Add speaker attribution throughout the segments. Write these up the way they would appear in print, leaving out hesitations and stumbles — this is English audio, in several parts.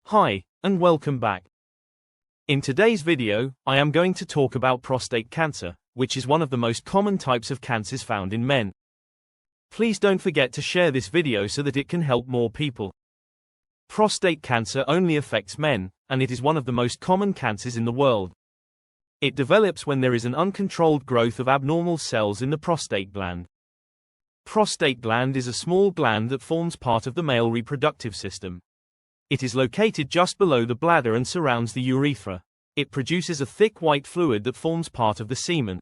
Speaker 1: Hi, and welcome back. In today's video, I am going to talk about prostate cancer, which is one of the most common types of cancers found in men. Please don't forget to share this video so that it can help more people. Prostate cancer only affects men, and it is one of the most common cancers in the world. It develops when there is an uncontrolled growth of abnormal cells in the prostate gland. Prostate gland is a small gland that forms part of the male reproductive system. It is located just below the bladder and surrounds the urethra. It produces a thick white fluid that forms part of the semen.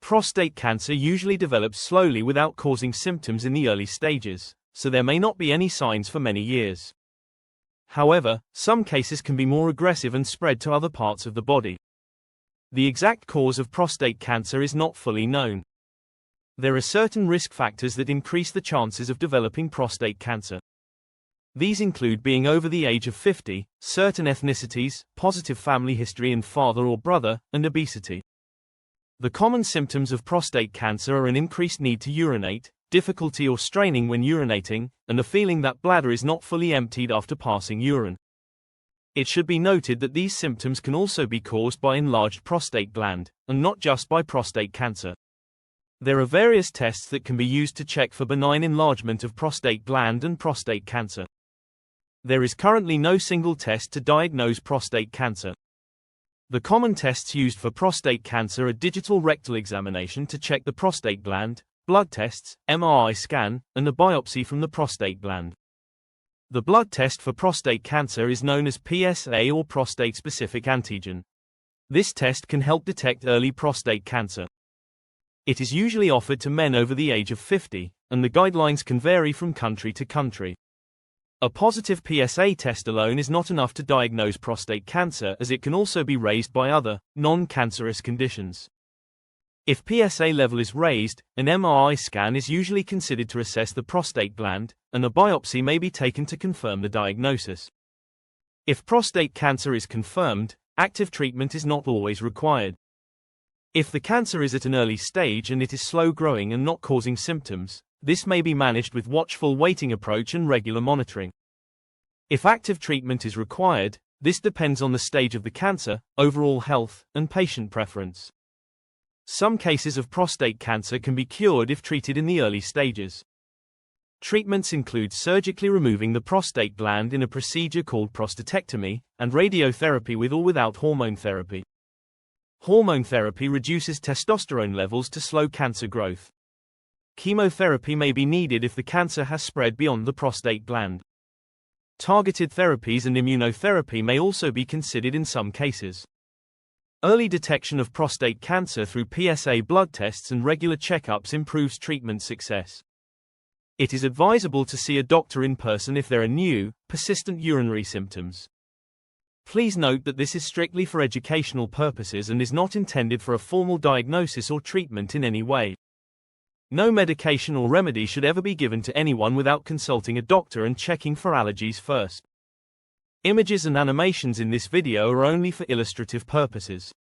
Speaker 1: Prostate cancer usually develops slowly without causing symptoms in the early stages, so there may not be any signs for many years. However, some cases can be more aggressive and spread to other parts of the body. The exact cause of prostate cancer is not fully known. There are certain risk factors that increase the chances of developing prostate cancer. These include being over the age of 50, certain ethnicities, positive family history in father or brother, and obesity. The common symptoms of prostate cancer are an increased need to urinate, difficulty or straining when urinating, and a feeling that bladder is not fully emptied after passing urine. It should be noted that these symptoms can also be caused by enlarged prostate gland, and not just by prostate cancer. There are various tests that can be used to check for benign enlargement of prostate gland and prostate cancer. There is currently no single test to diagnose prostate cancer. The common tests used for prostate cancer are digital rectal examination to check the prostate gland, blood tests, MRI scan, and a biopsy from the prostate gland. The blood test for prostate cancer is known as PSA or prostate-specific antigen. This test can help detect early prostate cancer. It is usually offered to men over the age of 50, and the guidelines can vary from country to country. A positive PSA test alone is not enough to diagnose prostate cancer, as it can also be raised by other, non-cancerous conditions. If PSA level is raised, an MRI scan is usually considered to assess the prostate gland, and a biopsy may be taken to confirm the diagnosis. If prostate cancer is confirmed, active treatment is not always required. If the cancer is at an early stage and it is slow growing and not causing symptoms, this may be managed with watchful waiting approach and regular monitoring. If active treatment is required, this depends on the stage of the cancer, overall health, and patient preference. Some cases of prostate cancer can be cured if treated in the early stages. Treatments include surgically removing the prostate gland in a procedure called prostatectomy, and radiotherapy with or without hormone therapy. Hormone therapy reduces testosterone levels to slow cancer growth. Chemotherapy may be needed if the cancer has spread beyond the prostate gland. Targeted therapies and immunotherapy may also be considered in some cases. Early detection of prostate cancer through PSA blood tests and regular checkups improves treatment success. It is advisable to see a doctor in person if there are new, persistent urinary symptoms. Please note that this is strictly for educational purposes and is not intended for a formal diagnosis or treatment in any way. No medication or remedy should ever be given to anyone without consulting a doctor and checking for allergies first. Images and animations in this video are only for illustrative purposes.